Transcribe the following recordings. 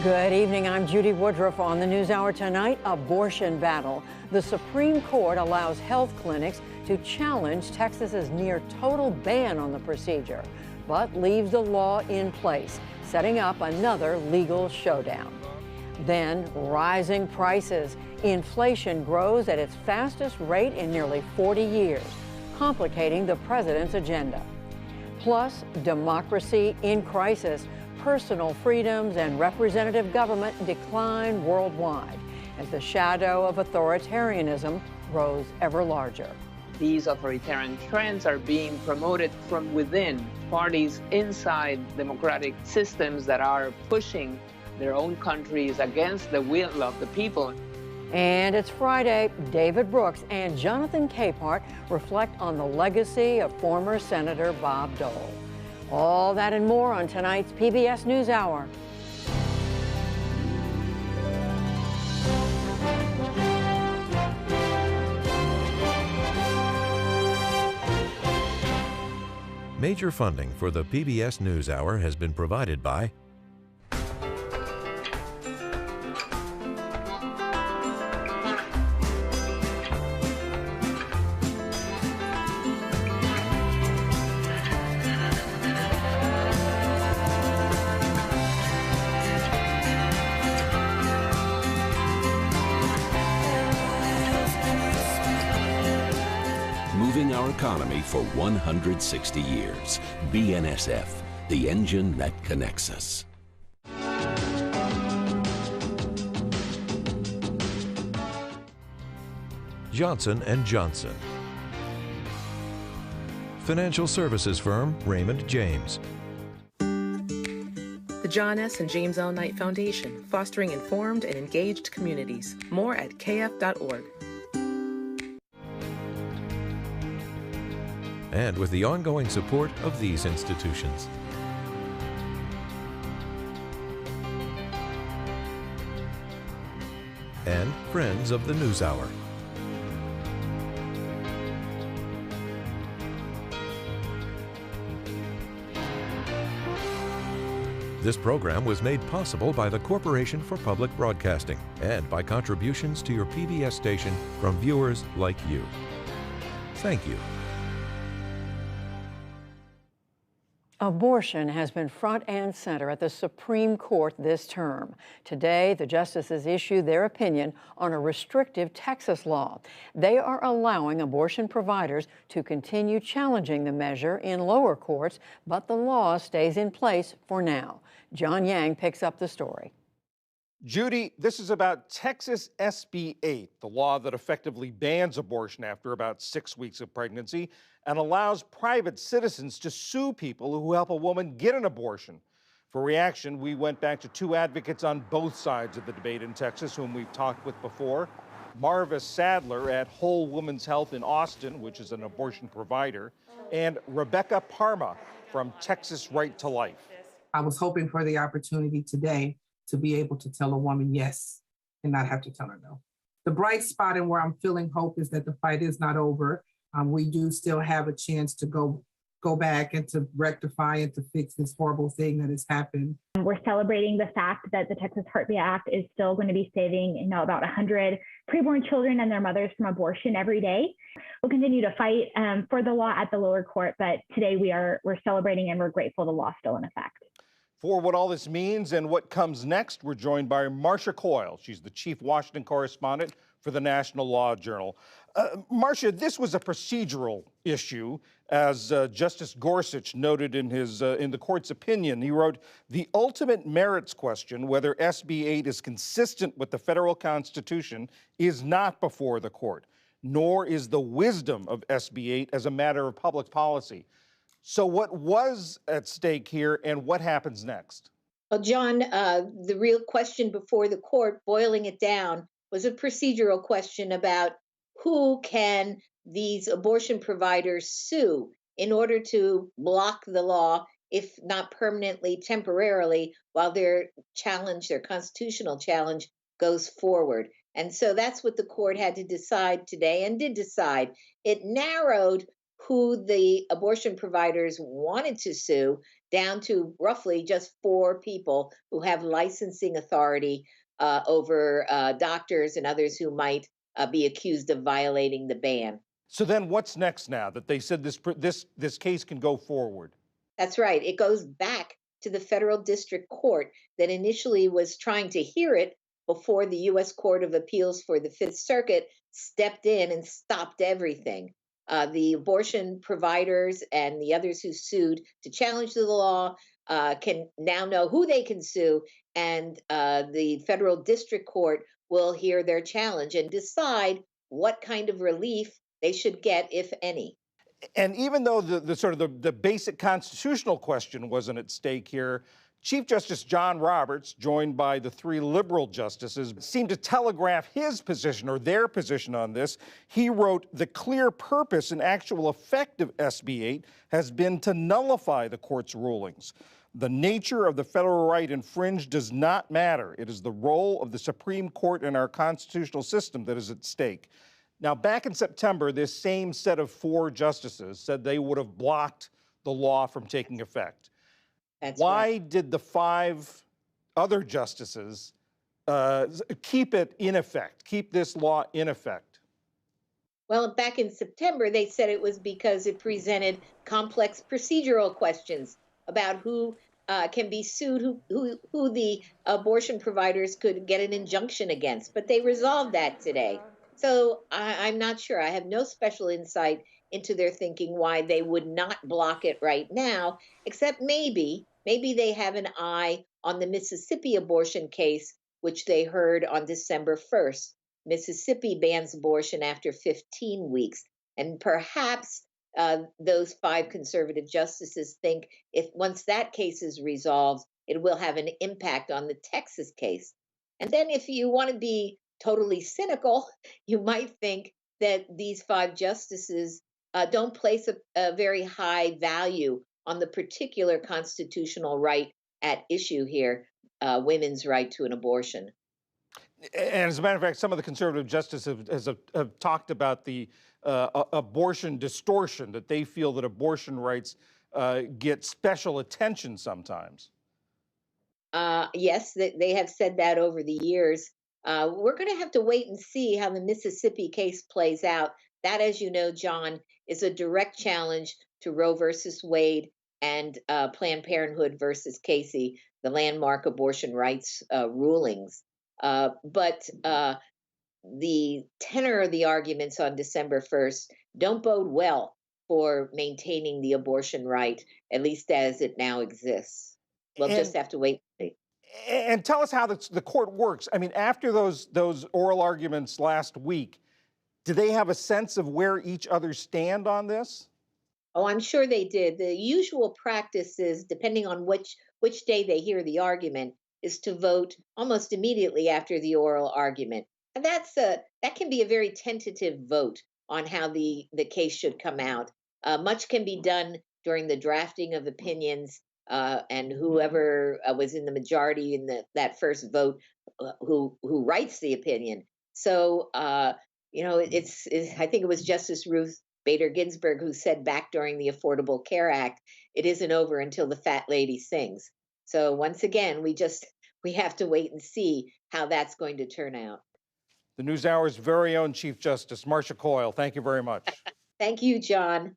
Good evening. I'm Judy Woodruff. On the NewsHour tonight, abortion battle. The Supreme Court allows health clinics to challenge Texas's near total ban on the procedure, but leaves the law in place, setting up another legal showdown. Then, rising prices. Inflation grows at its fastest rate in nearly 40 years, complicating the president's agenda. Plus, democracy in crisis. Personal freedoms and representative government decline worldwide as the shadow of authoritarianism grows ever larger. These authoritarian trends are being promoted from within parties inside democratic systems that are pushing their own countries against the will of the people. And it's Friday. David Brooks and Jonathan Capehart reflect on the legacy of former Senator Bob Dole. All that and more on tonight's PBS NewsHour. Major funding for the PBS NewsHour has been provided by our economy for 160 years. BNSF, the engine that connects us. Johnson & Johnson. Financial services firm Raymond James. The John S. and James L. Knight Foundation, fostering informed and engaged communities. More at kf.org. And with the ongoing support of these institutions. And friends of the NewsHour. This program was made possible by the Corporation for Public Broadcasting and by contributions to your PBS station from viewers like you. Thank you. Abortion has been front and center at the Supreme Court this term. Today, the justices issued their opinion on a restrictive Texas law. They are allowing abortion providers to continue challenging the measure in lower courts, but the law stays in place for now. John Yang picks up the story. Judy, this is about Texas SB 8, the law that effectively bans abortion after about 6 weeks of pregnancy and allows private citizens to sue people who help a woman get an abortion. For reaction, we went back to two advocates on both sides of the debate in Texas, whom we've talked with before. Marva Sadler at Whole Woman's Health in Austin, which is an abortion provider, and Rebecca Parma from Texas Right to Life. I was hoping for the opportunity today to be able to tell a woman yes and not have to tell her no. The bright spot and where I'm feeling hope is that the fight is not over. We do still have a chance to go back and to rectify and to fix this horrible thing that has happened. We're celebrating the fact that the Texas Heartbeat Act is still going to be saving, about 100 preborn children and their mothers from abortion every day. We'll continue to fight for the law at the lower court, but today we're celebrating and we're grateful the law is still in effect. For what all this means and what comes next, we're joined by Marcia Coyle. She's the chief Washington correspondent for the National Law Journal. Marcia, this was a procedural issue, as Justice Gorsuch noted in the court's opinion. He wrote, "The ultimate merits question, whether SB 8 is consistent with the federal Constitution, is not before the court, nor is the wisdom of SB 8 as a matter of public policy." So what was at stake here and what happens next? Well, John, the real question before the court, boiling it down, was a procedural question about who can these abortion providers sue in order to block the law, if not permanently, temporarily, while their constitutional challenge goes forward. And so that's what the court had to decide today and did decide. It narrowed who the abortion providers wanted to sue down to roughly just 4 people who have licensing authority over doctors and others who might be accused of violating the ban. So then what's next now that they said this case can go forward? That's right. It goes back to the federal district court that initially was trying to hear it before the U.S. Court of Appeals for the Fifth Circuit stepped in and stopped everything. The abortion providers and the others who sued to challenge the law can now know who they can sue, and the federal district court will hear their challenge and decide what kind of relief they should get, if any. And even though the basic constitutional question wasn't at stake here, Chief Justice John Roberts, joined by the 3 liberal justices, seemed to telegraph his position or their position on this. He wrote, "The clear purpose and actual effect of SB 8 has been to nullify the court's rulings. The nature of the federal right infringed does not matter. It is the role of the Supreme Court in our constitutional system that is at stake." Now, back in September, this same set of 4 justices said they would have blocked the law from taking effect. Why right. did the 5 other justices keep it in effect, keep this law in effect? Well, back in September, they said it was because it presented complex procedural questions about who can be sued, who the abortion providers could get an injunction against. But they resolved that today. So I'm not sure. I have no special insight into their thinking why they would not block it right now, except maybe they have an eye on the Mississippi abortion case, which they heard on December 1st. Mississippi bans abortion after 15 weeks. And perhaps those 5 conservative justices think if once that case is resolved, it will have an impact on the Texas case. And then if you want to be totally cynical, you might think that these 5 justices don't place a very high value on the particular constitutional right at issue here, women's right to an abortion. And as a matter of fact, some of the conservative justices have talked about the abortion distortion, that they feel that abortion rights get special attention sometimes. Yes, they have said that over the years. We're going to have to wait and see how the Mississippi case plays out. That, as you know, John, is a direct challenge to Roe versus Wade and Planned Parenthood versus Casey, the landmark abortion rights rulings. But the tenor of the arguments on December 1st don't bode well for maintaining the abortion right, at least as it now exists. We'll just have to wait and see. And tell us how the court works. I mean, after those oral arguments last week, do they have a sense of where each other stand on this? Oh, I'm sure they did. The usual practice is, depending on which day they hear the argument, is to vote almost immediately after the oral argument. And that can be a very tentative vote on how the case should come out. Much can be done during the drafting of opinions, and whoever was in the majority in that first vote, who writes the opinion. So, I think it was Justice Ruth Bader Ginsburg who said back during the Affordable Care Act, it isn't over until the fat lady sings. So once again, we have to wait and see how that's going to turn out. The NewsHour's very own Chief Justice, Marcia Coyle, thank you very much. Thank you, John.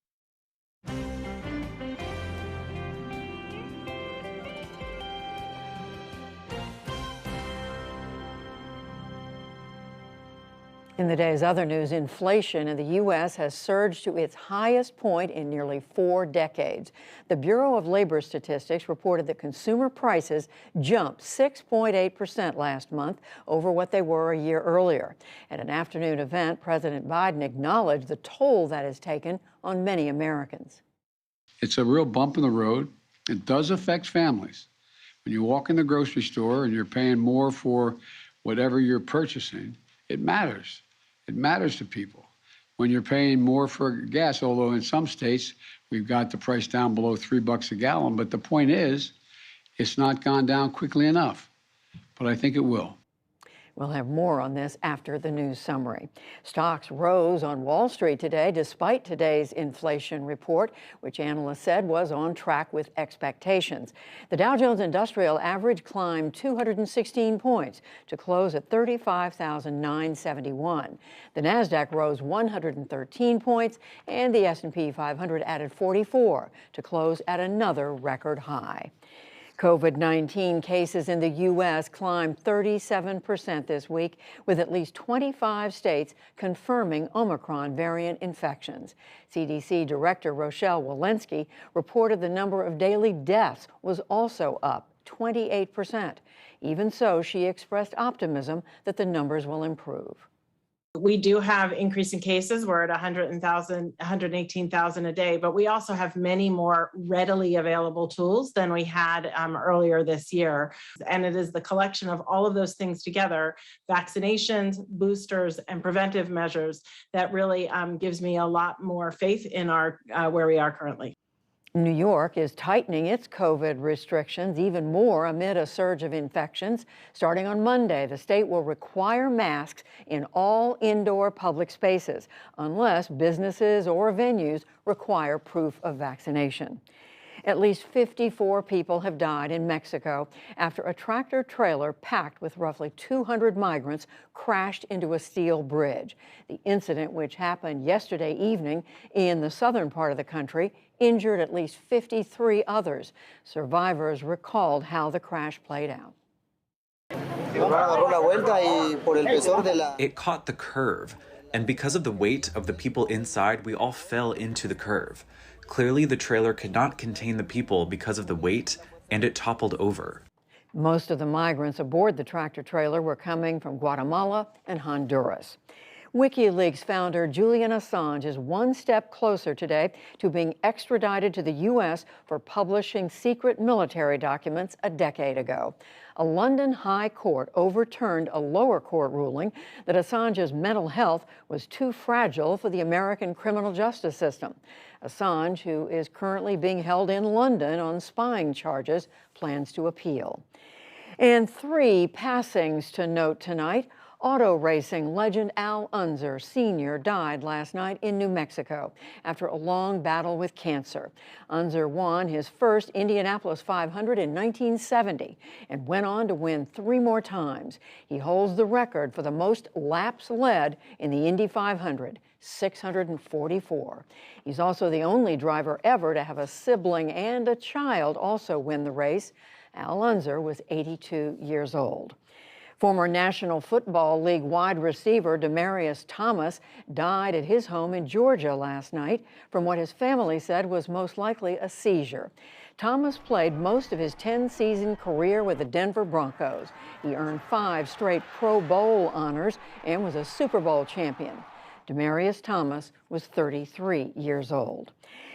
In the day's other news, inflation in the U.S. has surged to its highest point in nearly 4 decades. The Bureau of Labor Statistics reported that consumer prices jumped 6.8% last month over what they were a year earlier. At an afternoon event, President Biden acknowledged the toll that has taken on many Americans. It's a real bump in the road. It does affect families. When you walk in the grocery store and you're paying more for whatever you're purchasing, it matters. It matters to people. When you're paying more for gas, although in some states we've got the price down below $3 a gallon, but the point is, it's not gone down quickly enough. But I think it will. We'll have more on this after the news summary. Stocks rose on Wall Street today despite today's inflation report, which analysts said was on track with expectations. The Dow Jones Industrial Average climbed 216 points to close at 35,971. The Nasdaq rose 113 points, and the S&P 500 added 44 to close at another record high. COVID-19 cases in the U.S. climbed 37% this week, with at least 25 states confirming Omicron variant infections. CDC Director Rochelle Walensky reported the number of daily deaths was also up 28%. Even so, she expressed optimism that the numbers will improve. We do have increasing cases. We're at 118,000 a day, but we also have many more readily available tools than we had earlier this year. And it is the collection of all of those things together, vaccinations, boosters, and preventive measures, that really gives me a lot more faith in our where we are currently. New York is tightening its COVID restrictions even more amid a surge of infections. Starting on Monday, the state will require masks in all indoor public spaces unless businesses or venues require proof of vaccination. At least 54 people have died in Mexico after a tractor trailer packed with roughly 200 migrants crashed into a steel bridge. The incident, which happened yesterday evening in the southern part of the country, injured at least 53 others. Recalled how the crash played out. It caught the curve, and because of the weight of the people inside, we all fell into the curve. Clearly, the trailer could not contain the people because of the weight, and it toppled over. Most of the migrants aboard the tractor trailer were coming from Guatemala and Honduras. WikiLeaks founder Julian Assange is one step closer today to being extradited to the U.S. for publishing secret military documents a decade ago. A London High Court overturned a lower court ruling that Assange's mental health was too fragile for the American criminal justice system. Assange, who is currently being held in London on spying charges, plans to appeal. And 3 passings to note tonight. Auto racing legend Al Unser Sr. died last night in New Mexico after a long battle with cancer. Unser won his first Indianapolis 500 in 1970 and went on to win 3 more times. He holds the record for the most laps led in the Indy 500, 644. He's also the only driver ever to have a sibling and a child also win the race. Al Unser was 82 years old. Former National Football League wide receiver Demaryius Thomas died at his home in Georgia last night from what his family said was most likely a seizure. Thomas played most of his 10-season career with the Denver Broncos. He earned 5 straight Pro Bowl honors and was a Super Bowl champion. Demaryius Thomas was 33 years old.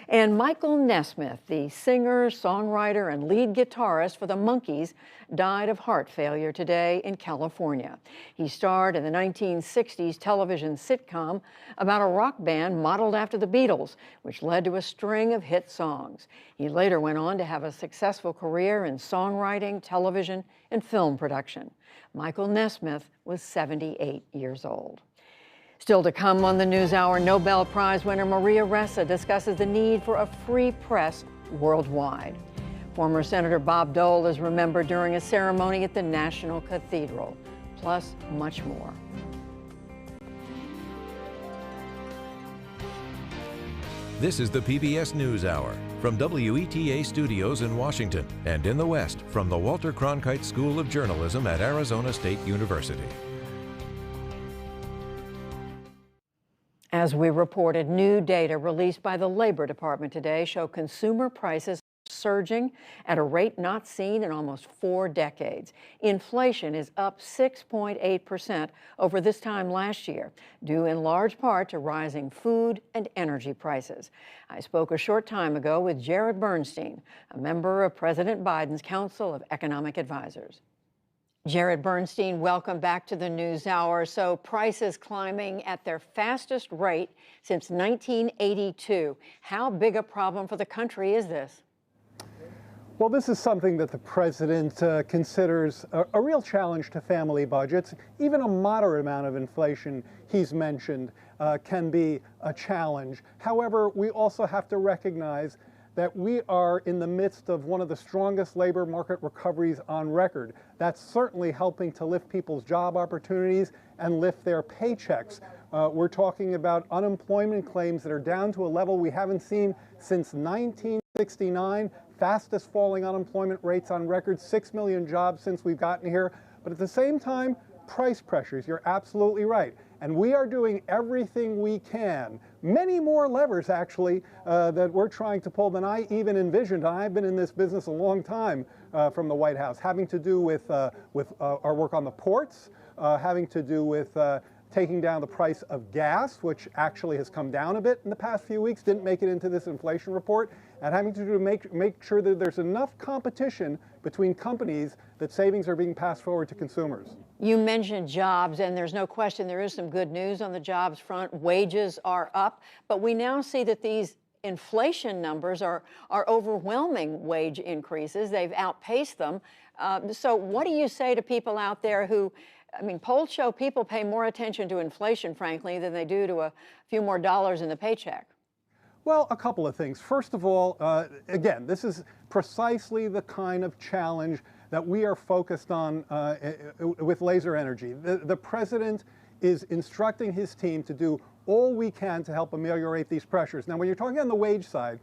And Michael Nesmith, the singer, songwriter, and lead guitarist for the Monkees, died of heart failure today in California. He starred in the 1960s television sitcom about a rock band modeled after the Beatles, which led to a string of hit songs. He later went on to have a successful career in songwriting, television, and film production. Michael Nesmith was 78 years old. Still to come on the NewsHour, Nobel Prize winner Maria Ressa discusses the need for a free press worldwide. Former Senator Bob Dole is remembered during a ceremony at the National Cathedral, plus much more. This is the PBS NewsHour from WETA Studios in Washington and in the West from the Walter Cronkite School of Journalism at Arizona State University. As we reported, new data released by the Labor Department today show consumer prices surging at a rate not seen in almost 4 decades. Inflation is up 6.8% over this time last year, due in large part to rising food and energy prices. I spoke a short time ago with Jared Bernstein, a member of President Biden's Council of Economic Advisors. Jared Bernstein, welcome back to the NewsHour. So prices climbing at their fastest rate since 1982. How big a problem for the country is this? Well, this is something that the president considers a real challenge to family budgets. Even a moderate amount of inflation he's mentioned can be a challenge. However, we also have to recognize that we are in the midst of one of the strongest labor market recoveries on record. That's certainly helping to lift people's job opportunities and lift their paychecks. We're talking about unemployment claims that are down to a level we haven't seen since 1969, fastest falling unemployment rates on record, 6 million jobs since we've gotten here. But at the same time, price pressures, you're absolutely right. And we are doing everything we can, many more levers actually, that we're trying to pull than I even envisioned. I've been in this business a long time from the White House, having to do with our work on the ports, having to do with taking down the price of gas, which actually has come down a bit in the past few weeks, didn't make it into this inflation report, and having to do make sure that there's enough competition between companies that savings are being passed forward to consumers. You mentioned jobs, and there's no question there is some good news on the jobs front. Wages are up, but we now see that these inflation numbers are overwhelming wage increases. They've outpaced them. So what do you say to people out there who, I mean, polls show people pay more attention to inflation, frankly, than they do to a few more dollars in the paycheck? Well, a couple of things. First of all, again, this is precisely the kind of challenge that we are focused on with laser energy. The president is instructing his team to do all we can to help ameliorate these pressures. Now, when you're talking on the wage side,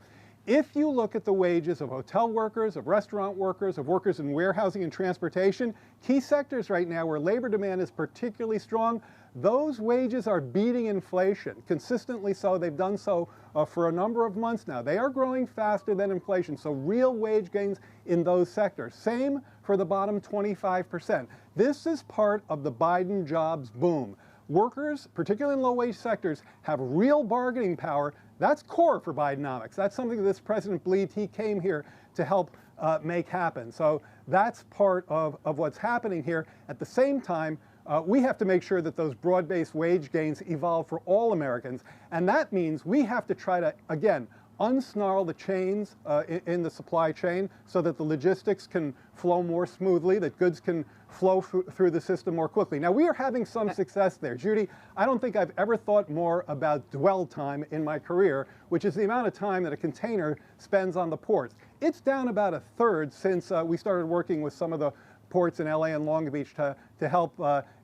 if you look at the wages of hotel workers, of restaurant workers, of workers in warehousing and transportation, key sectors right now where labor demand is particularly strong, those wages are beating inflation, consistently so. They've done so for a number of months now. They are growing faster than inflation, so real wage gains in those sectors. Same for the bottom 25%. This is part of the Biden jobs boom. Workers, particularly in low-wage sectors, have real bargaining power. That's core for Bidenomics. That's something that this president believed he came here to help make happen. So that's part of what's happening here. At the same time, we have to make sure that those broad-based wage gains evolve for all Americans. And that means we have to try to, again, unsnarl the chains in the supply chain so that the logistics can flow more smoothly, that goods can flow through the system more quickly. Now, we are having some success there. Judy, I don't think I've ever thought more about dwell time in my career, which is the amount of time that a container spends on the ports. It's down about a third since we started working with some of the ports in LA and Long Beach to help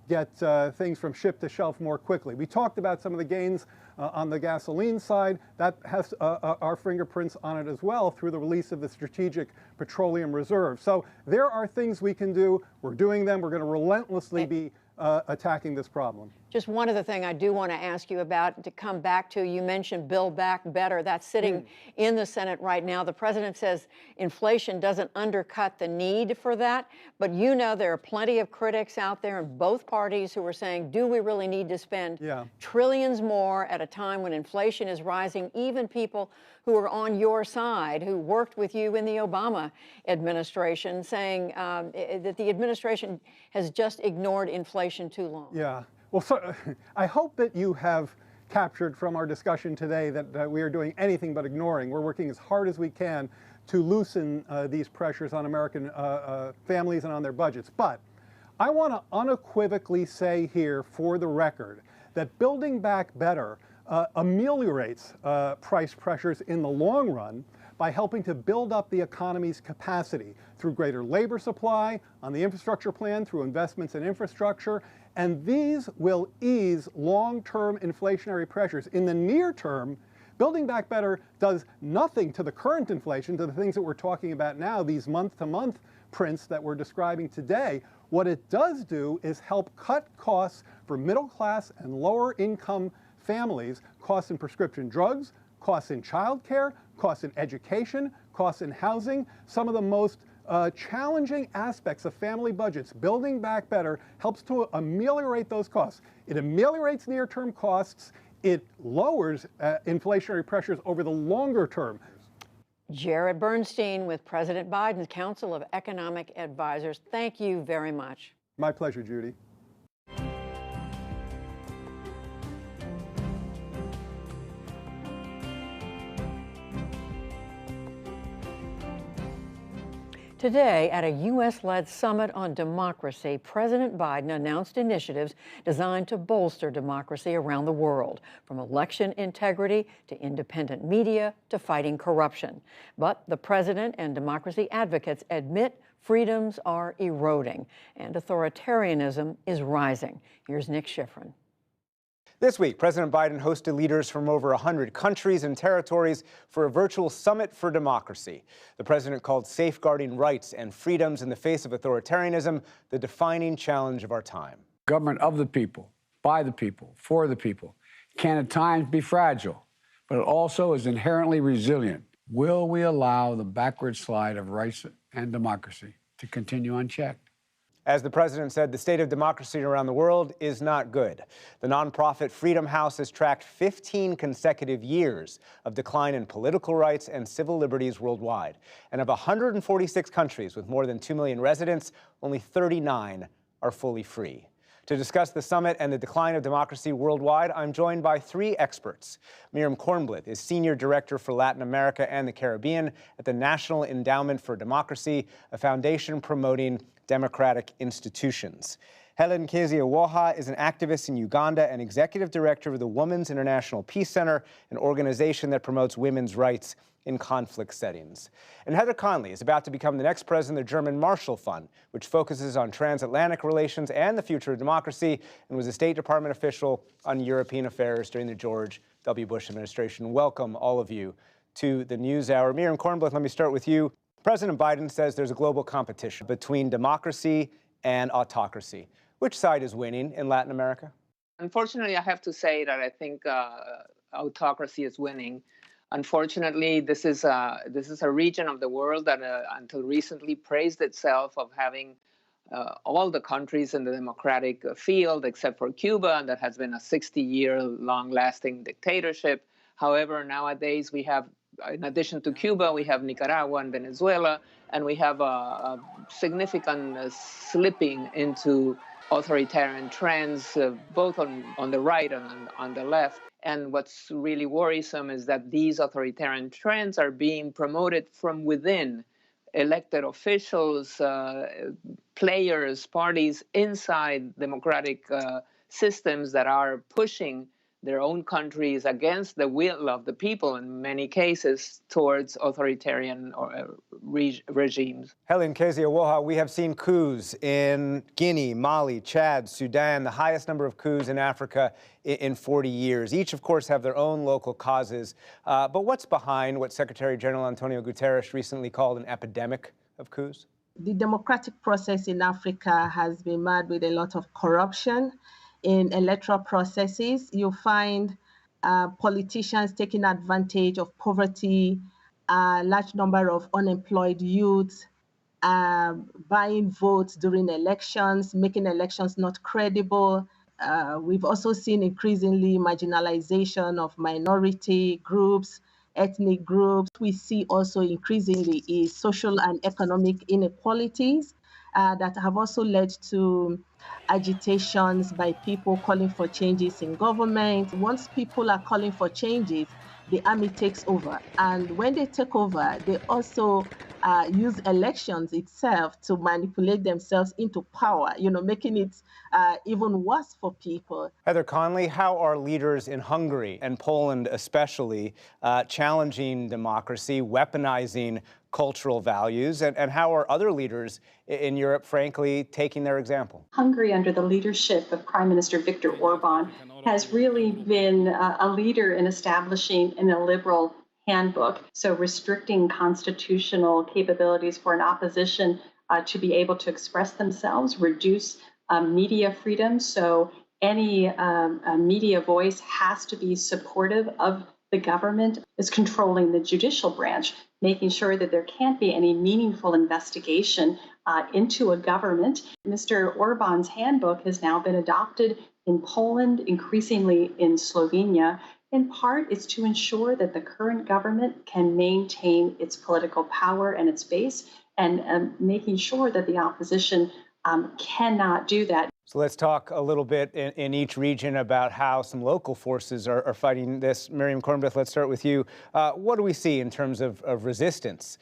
get things from ship to shelf more quickly. We talked about some of the gains on the gasoline side. That has our fingerprints on it as well through the release of the Strategic Petroleum Reserve. So there are things we can do. We're doing them. We're going to relentlessly be attacking this problem. Just one other thing I do want to ask you about, to come back to, you mentioned Build Back Better. That's sitting in the Senate right now. The president says inflation doesn't undercut the need for that, but you know there are plenty of critics out there in both parties who are saying, do we really need to spend trillions more at a time when inflation is rising? Even people who are on your side, who worked with you in the Obama administration, saying that the administration has just ignored inflation too long. Yeah. Well, so, I hope that you have captured from our discussion today that we are doing anything but ignoring. We're working as hard as we can to loosen these pressures on American families and on their budgets. But I want to unequivocally say here for the record that Building Back Better ameliorates price pressures in the long run by helping to build up the economy's capacity through greater labor supply, on the infrastructure plan, through investments in infrastructure, and these will ease long-term inflationary pressures. In the near term, Building Back Better does nothing to the current inflation, to the things that we're talking about now, these month-to-month prints that we're describing today. What it does do is help cut costs for middle-class and lower-income families, costs in prescription drugs, costs in childcare, costs in education, costs in housing, some of the most challenging aspects of family budgets. Building Back Better helps to ameliorate those costs. It ameliorates near-term costs. It lowers inflationary pressures over the longer term. Jared Bernstein with President Biden's Council of Economic Advisors. Thank you very much. My pleasure, Judy. Today, at a U.S.-led summit on democracy, President Biden announced initiatives designed to bolster democracy around the world, from election integrity to independent media to fighting corruption. But the president and democracy advocates admit freedoms are eroding and authoritarianism is rising. Here's Nick Schifrin. This week, President Biden hosted leaders from over 100 countries and territories for a virtual summit for democracy. The president called safeguarding rights and freedoms in the face of authoritarianism the defining challenge of our time. Government of the people, by the people, for the people, can at times be fragile, but it also is inherently resilient. Will we allow the backward slide of rights and democracy to continue unchecked? As the president said, the state of democracy around the world is not good. The nonprofit Freedom House has tracked 15 consecutive years of decline in political rights and civil liberties worldwide. And of 146 countries with more than 2 million residents, only 39 are fully free. To discuss the summit and the decline of democracy worldwide, I'm joined by three experts. Miriam Kornbluth is Senior Director for Latin America and the Caribbean at the National Endowment for Democracy, a foundation promoting democratic institutions. Helen Kezia-Woha is an activist in Uganda and Executive Director of the Women's International Peace Center, an organization that promotes women's rights in conflict settings. And Heather Conley is about to become the next president of the German Marshall Fund, which focuses on transatlantic relations and the future of democracy, and was a State Department official on European affairs during the George W. Bush administration. Welcome, all of you, to the NewsHour. Miriam Kornbluth, let me start with you. President Biden says there's a global competition between democracy and autocracy. Which side is winning in Latin America? Unfortunately, I have to say that I think autocracy is winning. Unfortunately, this is a region of the world that until recently praised itself of having all the countries in the democratic field except for Cuba, and that has been a 60-year long-lasting dictatorship. However, nowadays we have, in addition to Cuba, we have Nicaragua and Venezuela, and we have a significant slipping into authoritarian trends, both on the right and on the left. And what's really worrisome is that these authoritarian trends are being promoted from within. Elected officials, players, parties inside democratic systems that are pushing their own countries against the will of the people, in many cases, towards authoritarian regimes. Helen Kezia-Woha, we have seen coups in Guinea, Mali, Chad, Sudan, the highest number of coups in Africa in 40 years. Each, of course, have their own local causes. But what's behind what Secretary General Antonio Guterres recently called an epidemic of coups? The democratic process in Africa has been marred with a lot of corruption. In electoral processes, you find politicians taking advantage of poverty, a large number of unemployed youths, buying votes during elections, making elections not credible. We've also seen increasingly marginalization of minority groups, ethnic groups. We see also increasingly is social and economic inequalities that have also led to agitations by people calling for changes in government. Once people are calling for changes, the army takes over. And when they take over, they also use elections itself to manipulate themselves into power, making it even worse for people. Heather Conley, how are leaders in Hungary and Poland especially challenging democracy, weaponizing cultural values, and how are other leaders in Europe, frankly, taking their example? Hungary, under the leadership of Prime Minister Viktor Orban, has really been a leader in establishing an illiberal handbook, so restricting constitutional capabilities for an opposition to be able to express themselves, reduce media freedom, so any media voice has to be supportive of the government, is controlling the judicial branch, making sure that there can't be any meaningful investigation into a government. Mr. Orban's handbook has now been adopted in Poland, increasingly in Slovenia. In part, it's to ensure that the current government can maintain its political power and its base, and making sure that the opposition cannot do that. So let's talk a little bit in each region about how some local forces are fighting this. Miriam Cornblith, let's start with you. What do we see in terms of resistance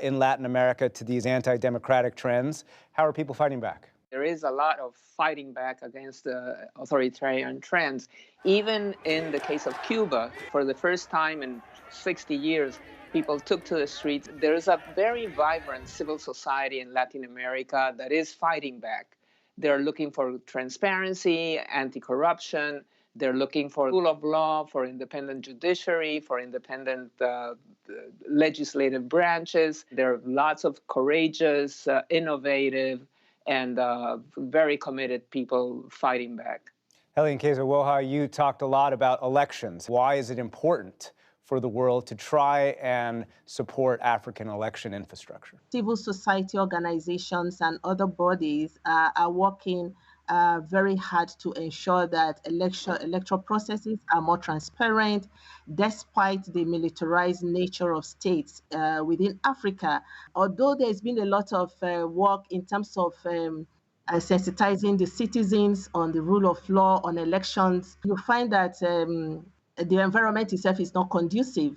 in Latin America to these anti-democratic trends? How are people fighting back? There is a lot of fighting back against the authoritarian trends. Even in the case of Cuba, for the first time in 60 years, people took to the streets. There is a very vibrant civil society in Latin America that is fighting back. They're looking for transparency, anti-corruption. They're looking for rule of law, for independent judiciary, for independent legislative branches. There are lots of courageous, innovative, and very committed people fighting back. Helen Keza-Woha, you talked a lot about elections. Why is it important for the world to try and support African election infrastructure? Civil society organizations and other bodies are working very hard to ensure that electoral processes are more transparent, despite the militarized nature of states within Africa. Although there's been a lot of work in terms of sensitizing the citizens on the rule of law, on elections, you find that the environment itself is not conducive,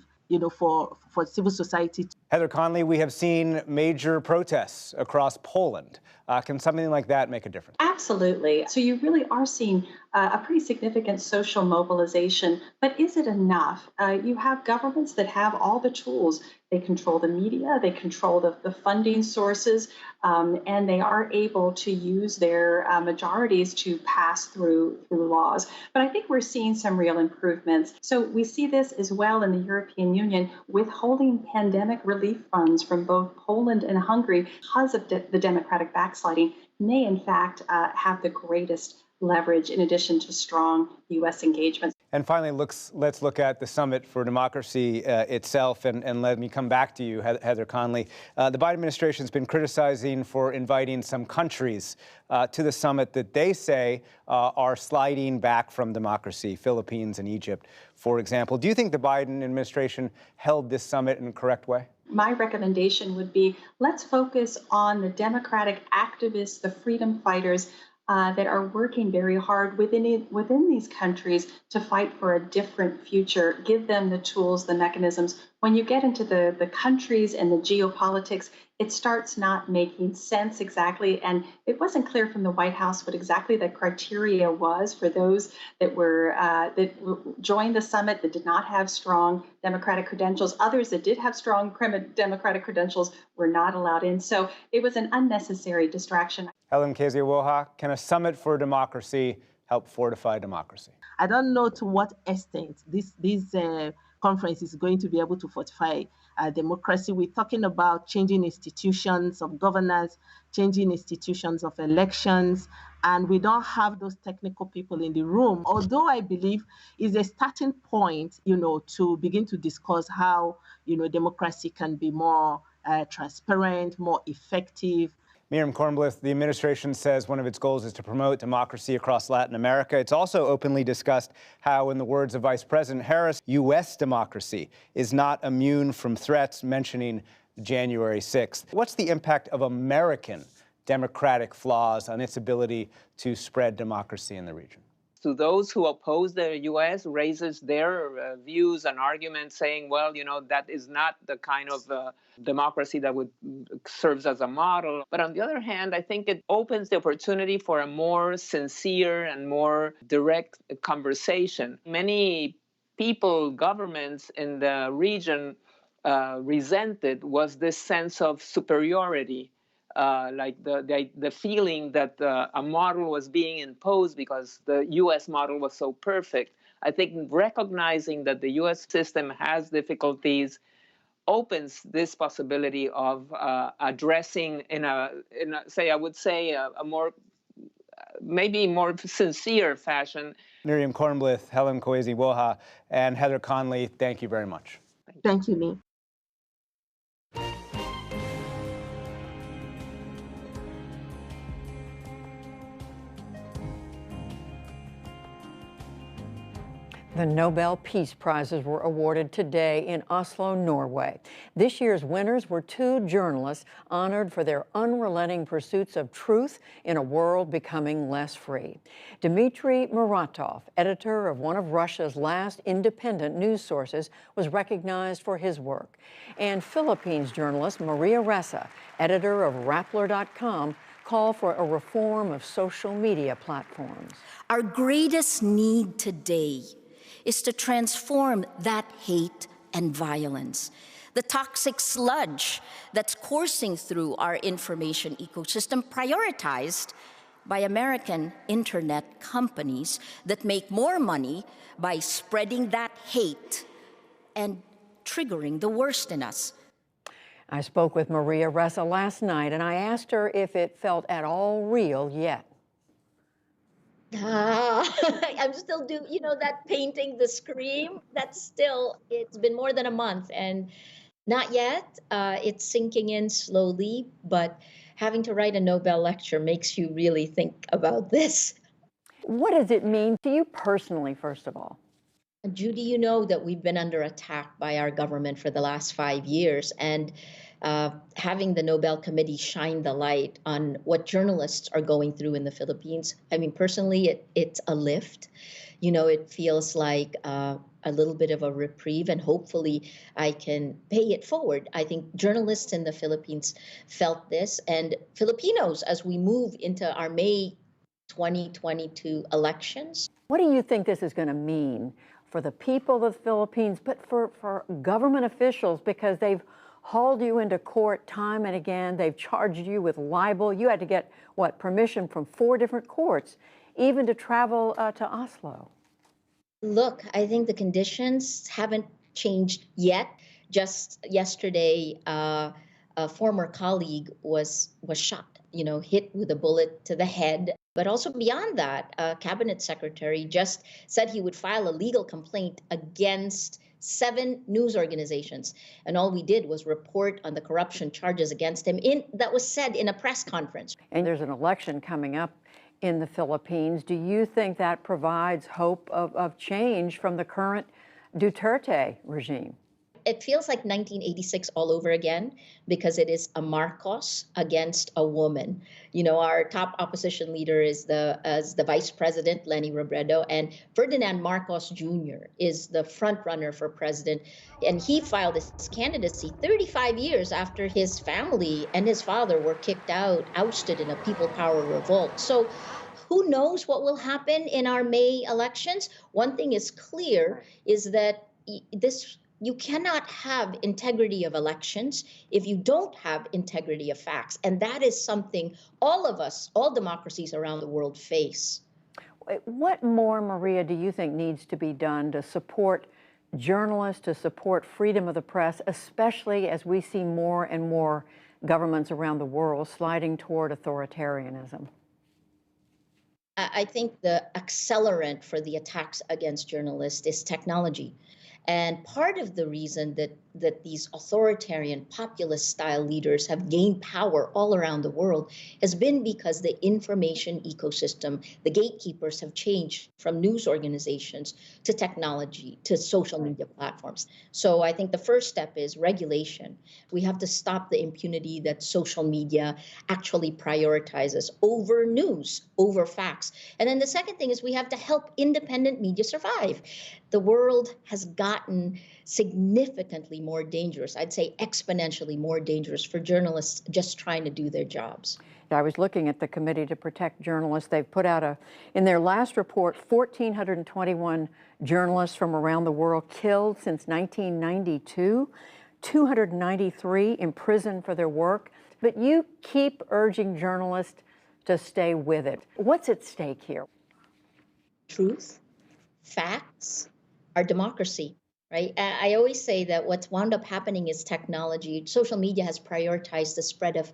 for civil society. Heather Conley, we have seen major protests across Poland. Can something like that make a difference? Absolutely. So you really are seeing a pretty significant social mobilization, but is it enough? You have governments that have all the tools. They control the media, they control the funding sources, and they are able to use their majorities to pass through laws. But I think we're seeing some real improvements. So we see this as well in the European Union, withholding pandemic relief funds from both Poland and Hungary because of the democratic backsliding may in fact have the greatest leverage in addition to strong U.S. engagement. And finally, let's look at the Summit for Democracy itself, and let me come back to you, Heather Conley. The Biden administration has been criticizing for inviting some countries to the summit that they say are sliding back from democracy, Philippines and Egypt, for example. Do you think the Biden administration held this summit in a correct way? My recommendation would be, let's focus on the democratic activists, the freedom fighters, that are working very hard within these countries to fight for a different future. Give them the tools, the mechanisms. When you get into the countries and the geopolitics, it starts not making sense exactly. And it wasn't clear from the White House what exactly the criteria was for those that were that joined the summit that did not have strong democratic credentials. Others that did have strong democratic credentials were not allowed in. So it was an unnecessary distraction. Helen Keza-Woha, can a summit for democracy help fortify democracy? I don't know to what extent this conference is going to be able to fortify democracy. We're talking about changing institutions of governance, changing institutions of elections, and we don't have those technical people in the room. Although I believe is a starting point, to begin to discuss how, democracy can be more transparent, more effective. Miriam Cornblith, the administration says one of its goals is to promote democracy across Latin America. It's also openly discussed how, in the words of Vice President Harris, U.S. democracy is not immune from threats, mentioning January 6th. What's the impact of American democratic flaws on its ability to spread democracy in the region? To those who oppose the U.S., raises their views and arguments saying, well, that is not the kind of democracy that would serves as a model. But on the other hand, I think it opens the opportunity for a more sincere and more direct conversation. Many people, governments in the region resented was this sense of superiority. Like the feeling that a model was being imposed because the U.S. model was so perfect. I think recognizing that the U.S. system has difficulties opens this possibility of addressing in a more maybe more sincere fashion. Miriam Cornblith, Helen Keza-Woha, and Heather Conley, thank you very much. Thank you, Lee. The Nobel Peace Prizes were awarded today in Oslo, Norway. This year's winners were two journalists honored for their unrelenting pursuits of truth in a world becoming less free. Dmitry Muratov, editor of one of Russia's last independent news sources, was recognized for his work. And Philippines journalist Maria Ressa, editor of Rappler.com, call for a reform of social media platforms. Our greatest need today is to transform that hate and violence, the toxic sludge that's coursing through our information ecosystem, prioritized by American internet companies that make more money by spreading that hate and triggering the worst in us. I spoke with Maria Ressa last night, and I asked her if it felt at all real yet. I'm still doing, that painting, the scream, it's been more than a month and not yet. It's sinking in slowly, but having to write a Nobel lecture makes you really think about this. What does it mean to you personally, first of all? Judy, you know that we've been under attack by our government for the last 5 years, and having the Nobel Committee shine the light on what journalists are going through in the Philippines. I mean, personally, it's a lift. It feels like a little bit of a reprieve, and hopefully I can pay it forward. I think journalists in the Philippines felt this, and Filipinos as we move into our May 2022 elections. What do you think this is going to mean for the people of the Philippines, but for government officials, because they've hauled you into court time and again, they've charged you with libel. You had to get, permission from 4 different courts, even to travel to Oslo. Look, I think the conditions haven't changed yet. Just yesterday, a former colleague was shot, hit with a bullet to the head. But also beyond that, a cabinet secretary just said he would file a legal complaint against 7 news organizations. And all we did was report on the corruption charges against him that was said in a press conference. And there's an election coming up in the Philippines. Do you think that provides hope of change from the current Duterte regime? It feels like 1986 all over again, because it is a Marcos against a woman. Our top opposition leader is the vice president, Leni Robredo, and Ferdinand Marcos Jr. is the front runner for president. And he filed his candidacy 35 years after his family and his father were kicked out, ousted in a people power revolt. So who knows what will happen in our May elections? One thing is clear is that you cannot have integrity of elections if you don't have integrity of facts. And that is something all of us, all democracies around the world face. What more, Maria, do you think needs to be done to support journalists, to support freedom of the press, especially as we see more and more governments around the world sliding toward authoritarianism? I think the accelerant for the attacks against journalists is technology. And part of the reason that these authoritarian populist-style leaders have gained power all around the world has been because the information ecosystem, the gatekeepers, have changed from news organizations to technology, to social media platforms. So I think the first step is regulation. We have to stop the impunity that social media actually prioritizes over news, over facts. And then the second thing is we have to help independent media survive. The world has gotten significantly more dangerous, I'd say exponentially more dangerous for journalists just trying to do their jobs. I was looking at the Committee to Protect Journalists. They've put out in their last report, 1,421 journalists from around the world killed since 1992, 293 imprisoned for their work. But you keep urging journalists to stay with it. What's at stake here? Truth, facts, our democracy, right? I always say that what's wound up happening is technology. Social media has prioritized the spread of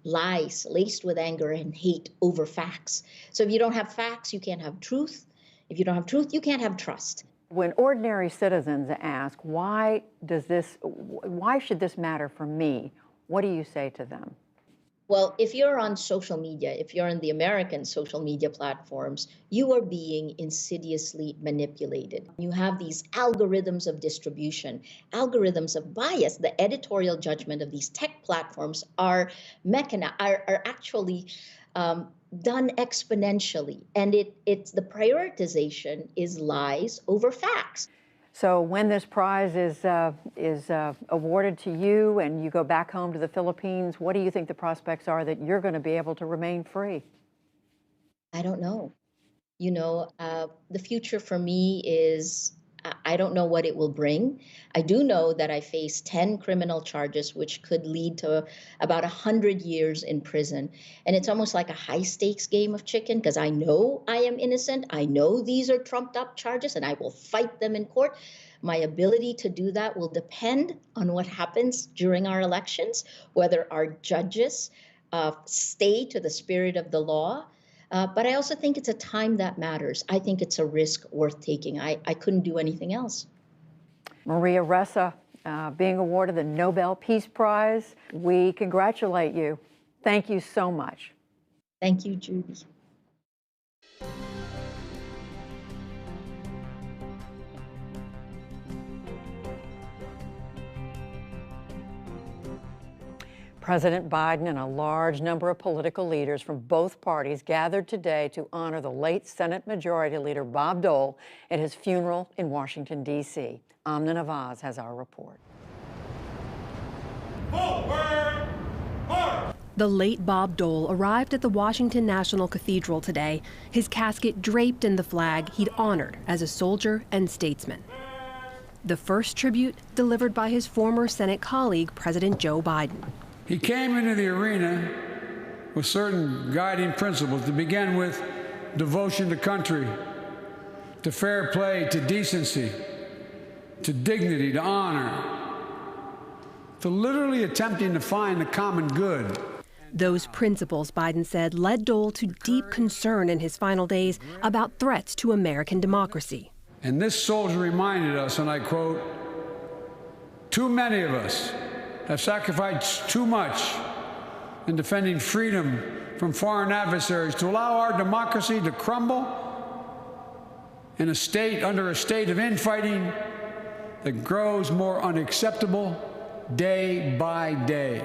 lies laced with anger and hate over facts. So if you don't have facts, you can't have truth. If you don't have truth, you can't have trust. When ordinary citizens ask, why should this matter for me? What do you say to them? Well, if you're on social media, if you're on the American social media platforms, you are being insidiously manipulated. You have these algorithms of distribution, algorithms of bias. The editorial judgment of these tech platforms are actually done exponentially, and it's the prioritization is lies over facts. So when this prize is awarded to you and you go back home to the Philippines, what do you think the prospects are that you're going to be able to remain free? I don't know. You know, the future for me is, I don't know what it will bring. I do know that I face 10 criminal charges, which could lead to about 100 years in prison. And it's almost like a high stakes game of chicken, because I know I am innocent. I know these are trumped up charges and I will fight them in court. My ability to do that will depend on what happens during our elections, whether our judges stay to the spirit of the law. But I also think it's a time that matters. I think it's a risk worth taking. I couldn't do anything else. Maria Ressa, being awarded the Nobel Peace Prize, we congratulate you. Thank you so much. Thank you, Judy. President Biden and a large number of political leaders from both parties gathered today to honor the late Senate Majority Leader Bob Dole at his funeral in Washington, D.C. Amna Nawaz has our report. The late Bob Dole arrived at the Washington National Cathedral today, his casket draped in the flag he'd honored as a soldier and statesman. The first tribute delivered by his former Senate colleague, President Joe Biden. He came into the arena with certain guiding principles, to begin with devotion to country, to fair play, to decency, to dignity, to honor, to literally attempting to find the common good. Those principles, Biden said, led Dole to deep concern in his final days about threats to American democracy. And this soldier reminded us, and I quote, "Too many of us have sacrificed too much in defending freedom from foreign adversaries to allow our democracy to crumble in under a state of infighting that grows more unacceptable day by day."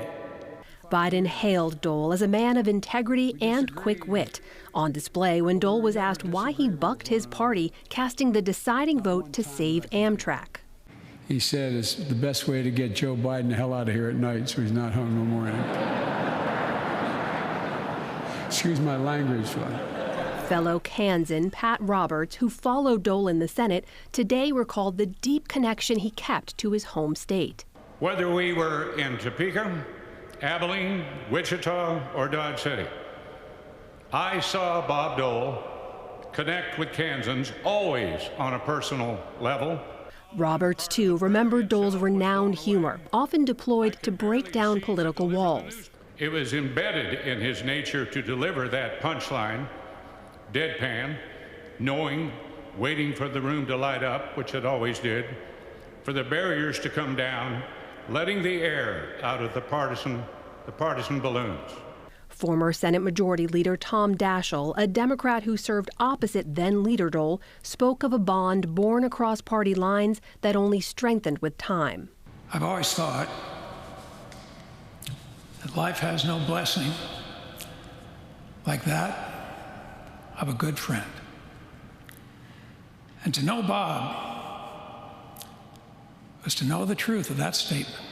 Biden hailed Dole as a man of integrity and quick wit, on display when Dole was asked why he bucked his party, casting the deciding vote to save Amtrak. He said it's the best way to get Joe Biden the hell out of here at night so he's not home in the morning. Excuse my language. Fellow Kansan Pat Roberts, who followed Dole in the Senate, today recalled the deep connection he kept to his home state. Whether we were in Topeka, Abilene, Wichita, or Dodge City, I saw Bob Dole connect with Kansans always on a personal level. Roberts, too, remembered Dole's renowned humor, often deployed to break down political walls. It was embedded in his nature to deliver that punchline, deadpan, knowing, waiting for the room to light up, which it always did, for the barriers to come down, letting the air out of the partisan balloons. Former Senate Majority Leader Tom Daschle, a Democrat who served opposite then-Leader Dole, spoke of a bond born across party lines that only strengthened with time. I've always thought that life has no blessing like that of a good friend. And to know Bob was to know the truth of that statement.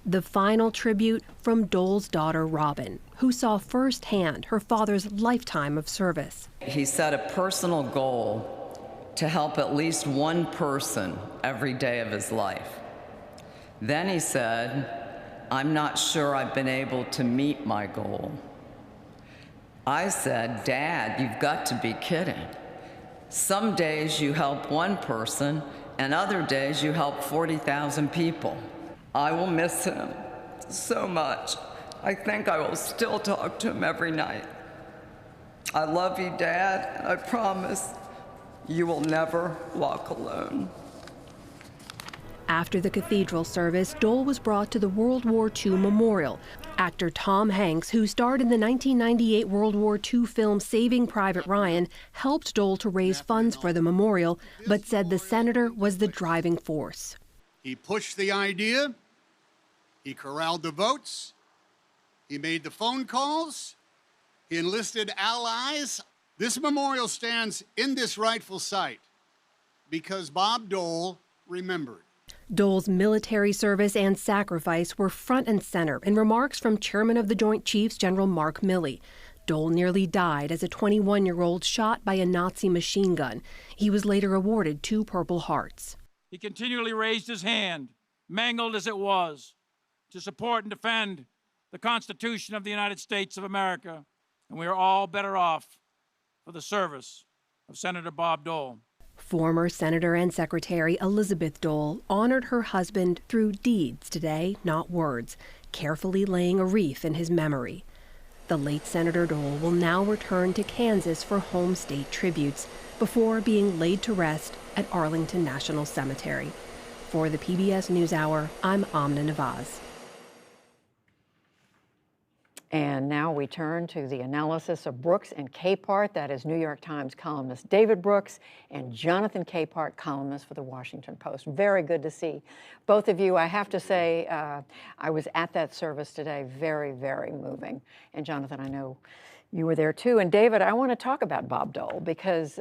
The final tribute from Dole's daughter, Robin, who saw firsthand her father's lifetime of service. He set a personal goal to help at least one person every day of his life. Then he said, "I'm not sure I've been able to meet my goal." I said, "Dad, you've got to be kidding. Some days you help one person, and other days you help 40,000 people." I will miss him so much. I think I will still talk to him every night. I love you, Dad, and I promise you will never walk alone. After the cathedral service, Dole was brought to the World War II Memorial. Actor Tom Hanks, who starred in the 1998 World War II film Saving Private Ryan, helped Dole to raise funds for the memorial, but said the senator was the driving force. He pushed the idea, he corralled the votes, he made the phone calls, he enlisted allies. This memorial stands in this rightful site because Bob Dole remembered. Dole's military service and sacrifice were front and center in remarks from Chairman of the Joint Chiefs, General Mark Milley. Dole nearly died as a 21-year-old shot by a Nazi machine gun. He was later awarded 2 Purple Hearts. He continually raised his hand, mangled as it was, to support and defend the Constitution of the United States of America, and we are all better off for the service of Senator Bob Dole. Former Senator and Secretary Elizabeth Dole honored her husband through deeds today, not words, carefully laying a wreath in his memory. The late Senator Dole will now return to Kansas for home state tributes before being laid to rest at Arlington National Cemetery. For the PBS NewsHour, I'm Amna Nawaz. And now we turn to the analysis of Brooks and Capehart. That is New York Times columnist David Brooks and Jonathan Capehart, columnist for the Washington Post. Very good to see both of you. I have to say, I was at that service today. Very, very moving. And Jonathan, I know you were there too. And David, I want to talk about Bob Dole because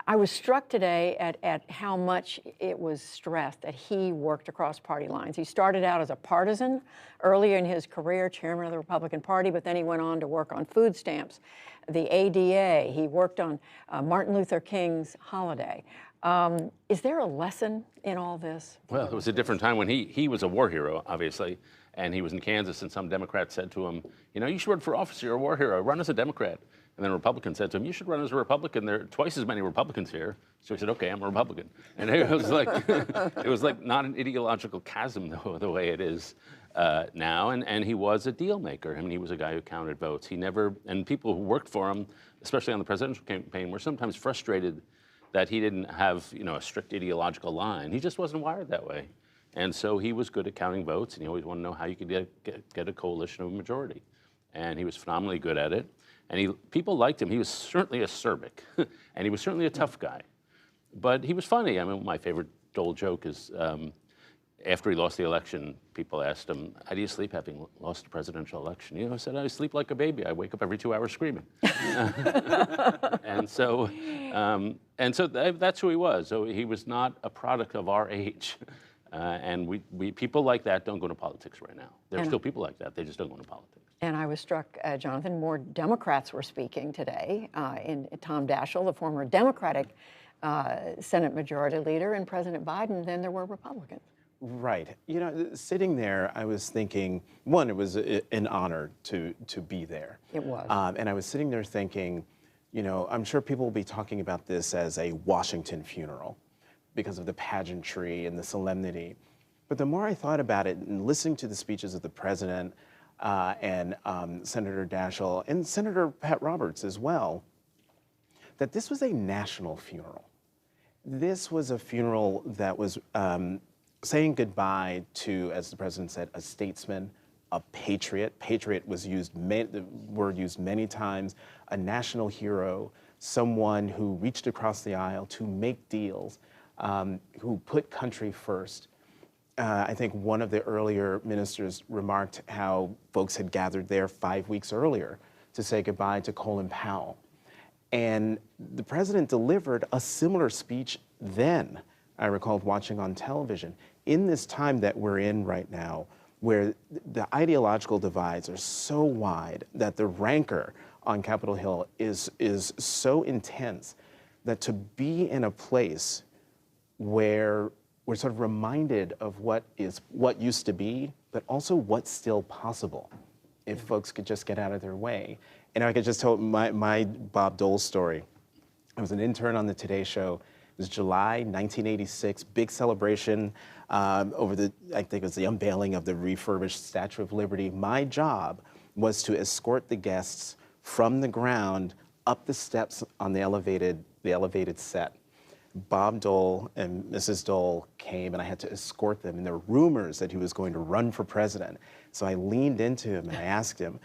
I was struck today at how much it was stressed that he worked across party lines. He started out as a partisan earlier in his career, chairman of the Republican Party, but then he went on to work on food stamps, the ADA. He worked on Martin Luther King's holiday. Is there a lesson in all this? Well, it was a different time when he was a war hero, obviously, and he was in Kansas, and some Democrat said to him, you know, you should run for office, you're a war hero, run as a Democrat. And then a Republican said to him, you should run as a Republican. There are twice as many Republicans here. So he said, okay, I'm a Republican. And it was like, it was like not an ideological chasm the way it is now. And he was a deal maker. I mean, he was a guy who counted votes. He never, and people who worked for him, especially on the presidential campaign, were sometimes frustrated that he didn't have, you know, a strict ideological line. He just wasn't wired that way. And so he was good at counting votes, and he always wanted to know how you could get a coalition of a majority. And he was phenomenally good at it. And people liked him. He was certainly acerbic, and he was certainly a tough guy. But he was funny. I mean, my favorite Dole joke is after he lost the election, people asked him, how do you sleep having lost the presidential election? You know, he said, I sleep like a baby. I wake up every 2 hours screaming. and so that's who he was. So he was not a product of our age. And we people like that don't go to politics right now. There are still people like that. They just don't go to politics. And I was struck, Jonathan, more Democrats were speaking today. In Tom Daschle, the former Democratic Senate Majority Leader, and President Biden than there were Republicans. Right. You know, sitting there, I was thinking, one, it was an honor to be there. It was. And I was sitting there thinking, you know, I'm sure people will be talking about this as a Washington funeral because of the pageantry and the solemnity. But the more I thought about it and listening to the speeches of the president and Senator Daschle and Senator Pat Roberts as well, that this was a national funeral. This was a funeral that was saying goodbye to, as the president said, a statesman, a patriot. Patriot was the word used many times, a national hero, someone who reached across the aisle to make deals, who put country first. I think one of the earlier ministers remarked how folks had gathered there 5 weeks earlier to say goodbye to Colin Powell. And the president delivered a similar speech then, I recalled watching on television. In this time that we're in right now, where the ideological divides are so wide that the rancor on Capitol Hill is so intense, that to be in a place where we're sort of reminded of what used to be, but also what's still possible if folks could just get out of their way. And I could just tell my Bob Dole story. I was an intern on the Today Show. It was July 1986, big celebration over I think it was the unveiling of the refurbished Statue of Liberty. My job was to escort the guests from the ground up the steps on the elevated set. Bob Dole and Mrs. Dole came, and I had to escort them, and there were rumors that he was going to run for president. So I leaned into him and I asked him,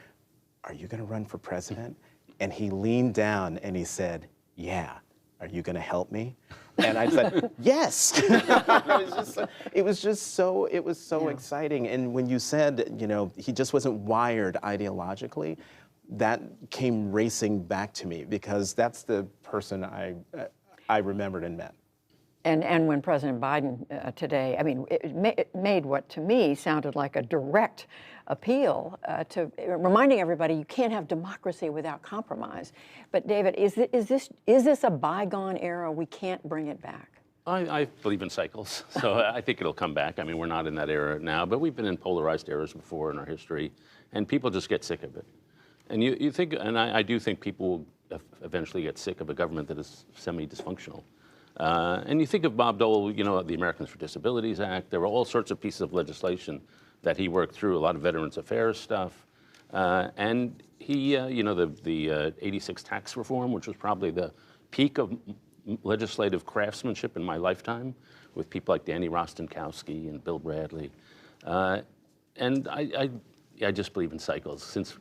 "Are you going to run for president?" And he leaned down and he said, "Yeah. Are you going to help me?" And I said, "Yes." It was so exciting. And when you said, you know, he just wasn't wired ideologically, that came racing back to me, because that's the person I remembered and met. And when President Biden today, I mean, it made what to me sounded like a direct appeal to reminding everybody you can't have democracy without compromise. But David, is this a bygone era? We can't bring it back. I believe in cycles, so I think it'll come back. I mean, we're not in that era now, but we've been in polarized eras before in our history, and people just get sick of it. And you think, and I do think people will eventually get sick of a government that is semi-dysfunctional. And you think of Bob Dole, you know, the Americans for Disabilities Act. There were all sorts of pieces of legislation that he worked through, a lot of Veterans Affairs stuff. And he, you know, the 86 tax reform, which was probably the peak of legislative craftsmanship in my lifetime, with people like Danny Rostenkowski and Bill Bradley. And I just believe in cycles. Since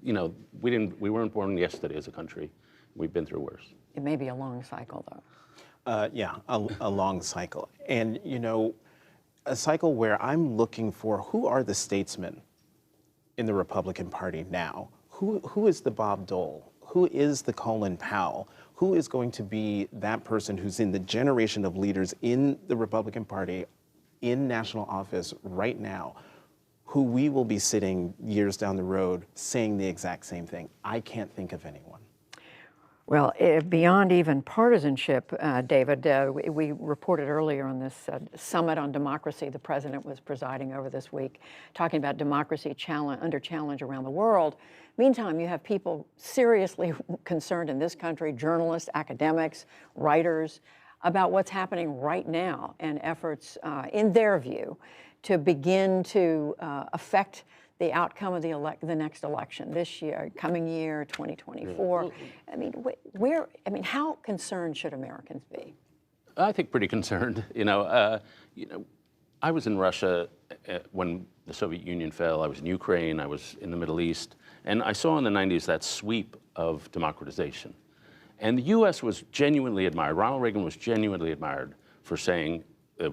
you know, we weren't born yesterday as a country. We've been through worse. It may be a long cycle, though. Yeah, a long cycle. And, you know, a cycle where I'm looking for who are the statesmen in the Republican Party now? Who is the Bob Dole? Who is the Colin Powell? Who is going to be that person who's in the generation of leaders in the Republican Party in national office right now, who we will be sitting years down the road saying the exact same thing? I can't think of anyone. Well, beyond even partisanship, David, we reported earlier on this summit on democracy the president was presiding over this week, talking about democracy under challenge around the world. Meantime, you have people seriously concerned in this country, journalists, academics, writers, about what's happening right now and efforts, in their view, to begin to affect the outcome of the next election this year, coming year, 2024. I mean, how concerned should Americans be? I think pretty concerned. You know, I was in Russia when the Soviet Union fell. I was in Ukraine. I was in the Middle East, and I saw in the 90s that sweep of democratization. And the U.S. was genuinely admired. Ronald Reagan was genuinely admired for saying the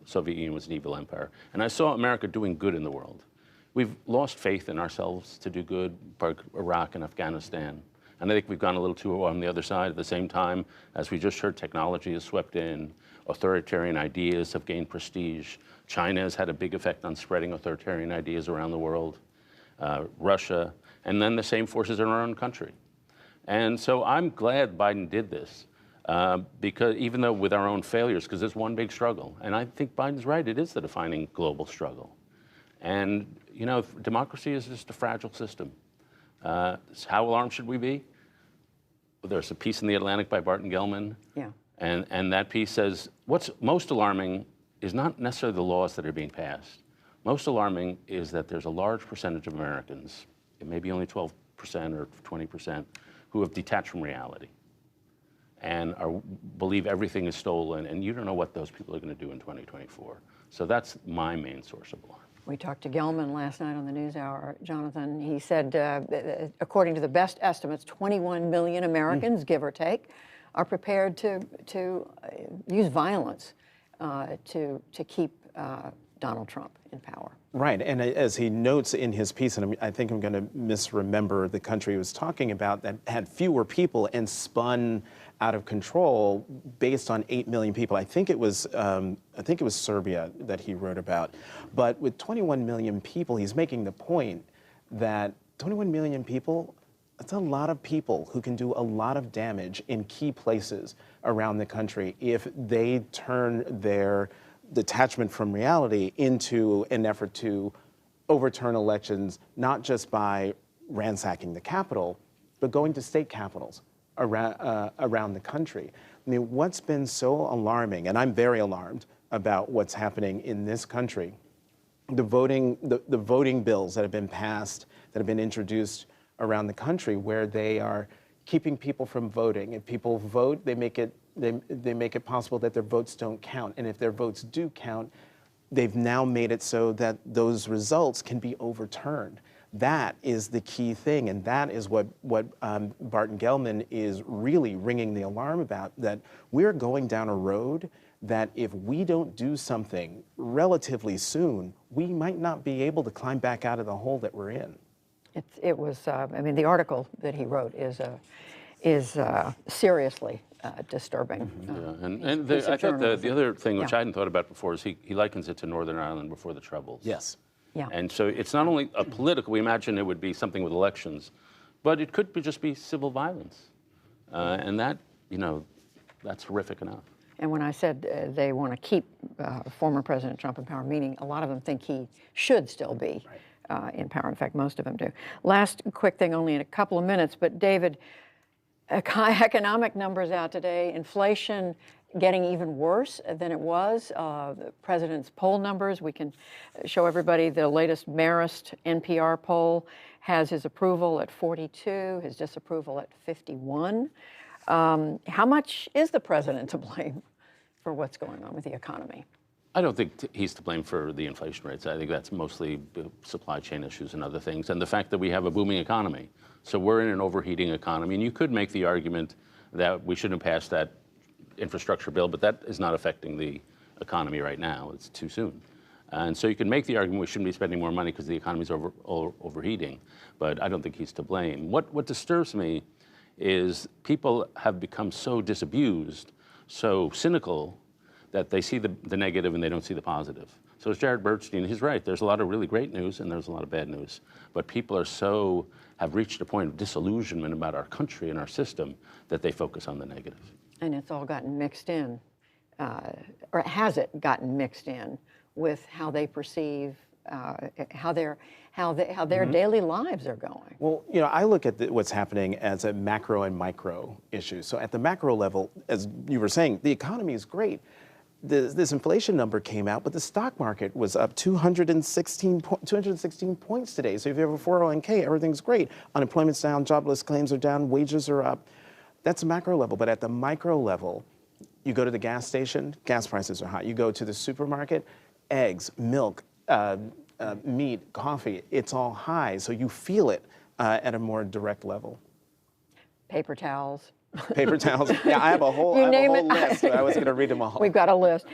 Soviet Union was an evil empire. And I saw America doing good in the world. We've lost faith in ourselves to do good, like Iraq and Afghanistan. And I think we've gone a little too on the other side. At the same time, as we just heard, technology has swept in, authoritarian ideas have gained prestige. China has had a big effect on spreading authoritarian ideas around the world, Russia, and then the same forces in our own country. And so I'm glad Biden did this, because even though with our own failures, because there's one big struggle. And I think Biden's right, it is the defining global struggle. And, you know, democracy is just a fragile system. How alarmed should we be? Well, there's a piece in The Atlantic by Barton Gellman. Yeah. And that piece says, what's most alarming is not necessarily the laws that are being passed. Most alarming is that there's a large percentage of Americans, it may be only 12% or 20%, who have detached from reality and believe everything is stolen, and you don't know what those people are going to do in 2024. So that's my main source of alarm. We talked to Gelman last night on the NewsHour, Jonathan. He said, according to the best estimates, 21 million Americans, give or take, are prepared to use violence to keep Donald Trump in power. Right, and as he notes in his piece, and I think I'm going to misremember the country he was talking about, that had fewer people and spun out of control based on 8 million people. I think it was Serbia that he wrote about. But with 21 million people, he's making the point that 21 million people, that's a lot of people who can do a lot of damage in key places around the country if they turn their detachment from reality into an effort to overturn elections, not just by ransacking the Capitol, but going to state capitals around the country. I mean, what's been so alarming, and I'm very alarmed about what's happening in this country, the voting bills that have been passed, that have been introduced around the country, where they are keeping people from voting. If people vote, they make it possible that their votes don't count. And if their votes do count, they've now made it so that those results can be overturned. That is the key thing, and that is what Barton Gellman is really ringing the alarm about, that we're going down a road that if we don't do something relatively soon, we might not be able to climb back out of the hole that we're in. It was, I mean, the article that he wrote is seriously disturbing. And I think the other thing, which I hadn't thought about before, is he likens it to Northern Ireland before the Troubles. Yes. Yeah. And so it's not only a political, we imagine it would be something with elections, but it could just be civil violence. And that, that's horrific enough. And when I said they want to keep former President Trump in power, meaning a lot of them think he should still be in power. In fact, most of them do. Last quick thing, only in a couple of minutes, but David, economic numbers out today, inflation getting even worse than it was. The president's poll numbers, we can show everybody the latest Marist NPR poll has his approval at 42, his disapproval at 51. How much is the president to blame for what's going on with the economy? I don't think he's to blame for the inflation rates. I think that's mostly supply chain issues and other things, and the fact that we have a booming economy. So we're in an overheating economy, and you could make the argument that we shouldn't pass that infrastructure bill, but that is not affecting the economy right now. It's too soon. And so you can make the argument we shouldn't be spending more money because the economy's overheating, but I don't think he's to blame. What disturbs me is people have become so disabused, so cynical, that they see the negative and they don't see the positive. So as Jared Bernstein, he's right, there's a lot of really great news and there's a lot of bad news, but people have reached a point of disillusionment about our country and our system that they focus on the negative. And it's all gotten mixed in, or has it gotten mixed in with how they perceive, how their daily lives are going? Well, I look at what's happening as a macro and micro issue. So at the macro level, as you were saying, the economy is great. This inflation number came out, but the stock market was up 216 points today. So if you have a 401k, everything's great. Unemployment's down, jobless claims are down, wages are up. That's a macro level. But at the micro level, you go to the gas station, gas prices are high. You go to the supermarket, eggs, milk, meat, coffee, it's all high. So you feel it at a more direct level. Paper towels. Paper towels. Yeah, I have a whole list. But I was going to read them all. We've got a list,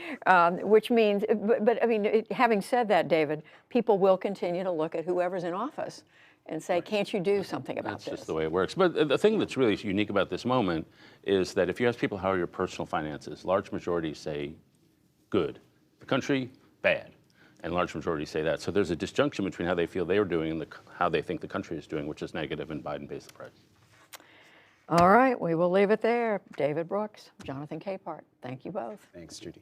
which means, but I mean, having said that, David, people will continue to look at whoever's in office and say, can't you do something about this? That's just the way it works. But the thing that's really unique about this moment is that if you ask people how are your personal finances, large majorities say good. The country, bad. And large majorities say that. So there's a disjunction between how they feel they are doing and how they think the country is doing, which is negative, and Biden pays the price. All right, we will leave it there. David Brooks, Jonathan Capehart, thank you both. Thanks, Judy.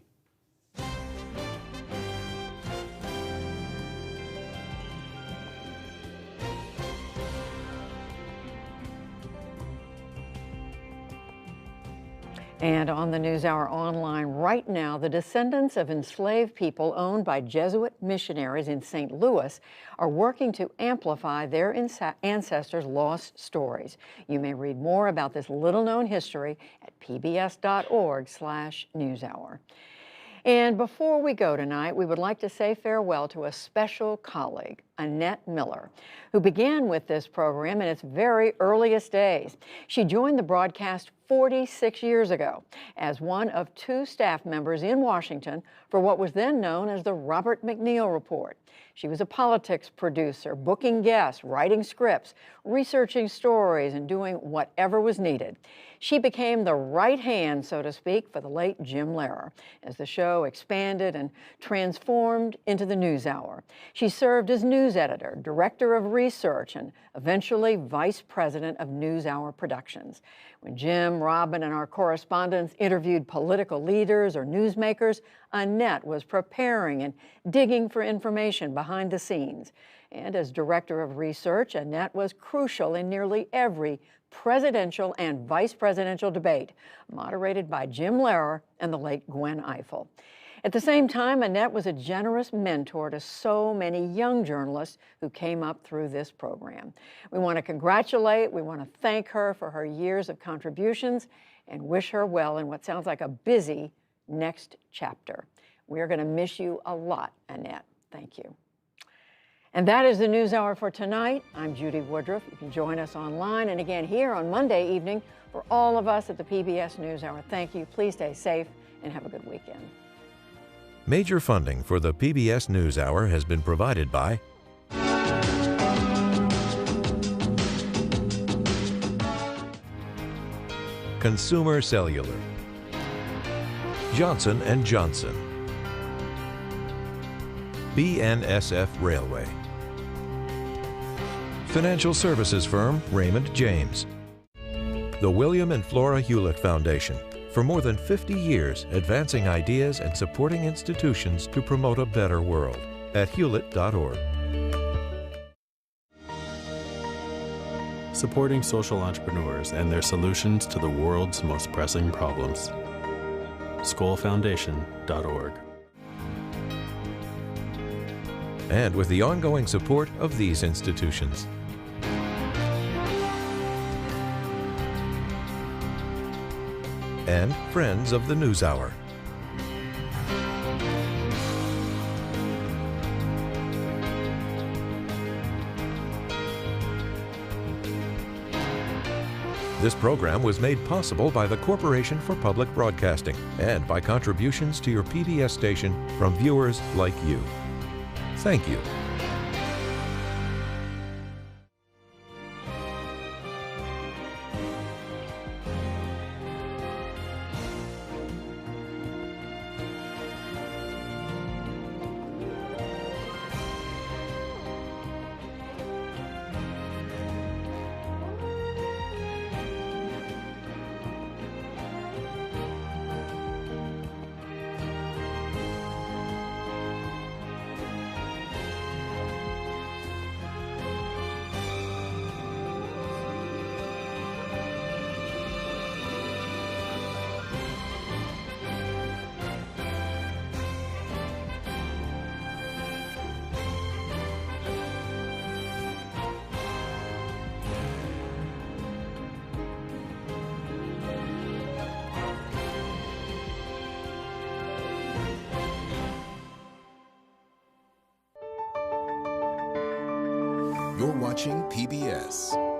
And on the NewsHour Online right now, the descendants of enslaved people owned by Jesuit missionaries in St. Louis are working to amplify their ancestors' lost stories. You may read more about this little-known history at pbs.org/newshour. And before we go tonight, we would like to say farewell to a special colleague, Annette Miller, who began with this program in its very earliest days. She joined the broadcast 46 years ago as one of 2 staff members in Washington for what was then known as the Robert MacNeil Report. She was a politics producer, booking guests, writing scripts, researching stories, and doing whatever was needed. She became the right hand, so to speak, for the late Jim Lehrer as the show expanded and transformed into the NewsHour. She served as news editor, director of research, and eventually vice president of NewsHour Productions. When Jim, Robin, and our correspondents interviewed political leaders or newsmakers, Annette was preparing and digging for information behind the scenes. And as director of research, Annette was crucial in nearly every presidential and vice presidential debate, moderated by Jim Lehrer and the late Gwen Ifill. At the same time, Annette was a generous mentor to so many young journalists who came up through this program. We want to thank her for her years of contributions and wish her well in what sounds like a busy next chapter. We are going to miss you a lot, Annette. Thank you. And that is the NewsHour for tonight. I'm Judy Woodruff. You can join us online and again here on Monday evening. For all of us at the PBS NewsHour, thank you. Please stay safe and have a good weekend. Major funding for the PBS NewsHour has been provided by Consumer Cellular, Johnson & Johnson, BNSF Railway, financial services firm Raymond James, the William and Flora Hewlett Foundation, for more than 50 years advancing ideas and supporting institutions to promote a better world at hewlett.org. Supporting social entrepreneurs and their solutions to the world's most pressing problems. SkollFoundation.org. And with the ongoing support of these institutions. And friends of the NewsHour. This program was made possible by the Corporation for Public Broadcasting and by contributions to your PBS station from viewers like you. Thank you. You're watching PBS.